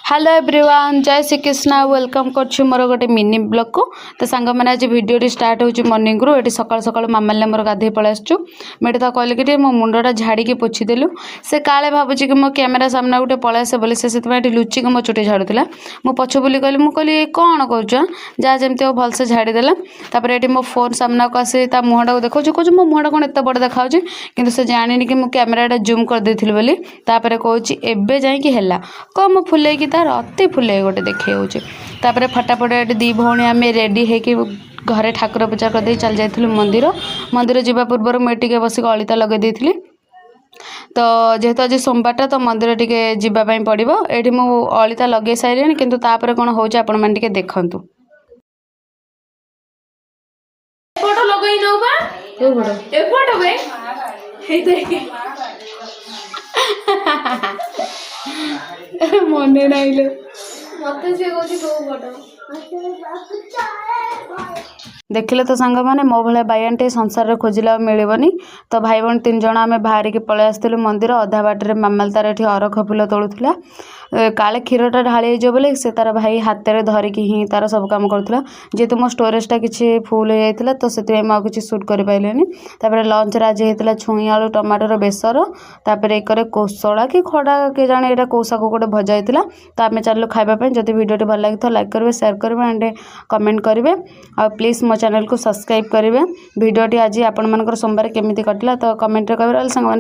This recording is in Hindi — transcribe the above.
हेलो एवरीवन जय श्री कृष्णा वेलकम कर मोर गोटे मिनी ब्लॉग को तो सांग मैंने आज भिडियो स्टार्ट हो मॉर्निंग रू ये सकाल सकाल मामाले मोर गाधे पलि आसु मुझे तो कहली कि मो मुंडा झाड़ी पोछीदेलु से काले भावुँ कि मो कैमेरा सामना गोटे पलि आसे बोली से लुचिक मो चुटी झाड़ूला मो पछ बोली कहली मुझे कौन कर जहाँ जमी हो भलसे झाड़ीदेला तापर ये मो फोन सामना को आसी मुहटा को देखा कौन मो मुहटा कौन एत बड़ देखा कि से जानी कि मुझे कैमेरा जूम कर देती बोली कौच एबे जाइए कौन मो फुले अति फुले गोटे देखे फटाफट ये दी भौणी आम रेडी होकि घरे ठाकुर पूजा कर चल जाइलु मंदिर मंदिर जावा पूर्व मुझे बसिक अलिता लगे तो जेहेतु आज सोमवार तो मंदिर टिके जावाई पड़ो ये मु अलिता लगे सारे किंतु तापर कौन हो आपण मैंने देखु मन नाइल देखिले तो सांग मैंने मो भाया बायानटे संसार खोजिला मिलबनी तो भाई भौणी 3 जण आम बाहर की पलि आसलु मंदिर अधा बाटर मामाल तार ये अरख फुल तोलुला काले क्षीरटा ढाली हो बोले से तार भाई हाथ में धरिकी ही तार सब काम करूला जेहेतु मो स्टोरेजटा किसी फुल हो जाता तो से किसी सुट कर पाइलेनी तापर लंच आज होता छुई आलू टमाटर बेसर तापर एक कोसला कि खड़ा के जाने यहाँ कौशा को गोटे भजा होता तो आम चलू खावाई जब वीडियो भल लगी तो लाइक करेंगे शेयर करेंगे एंड कमेंट करेंगे और प्लीज मो चैनल को सब्सक्राइब करेंगे वीडियोटी आज आपण सोमवार केमी कटिला तो कमेंट करेंगे सामान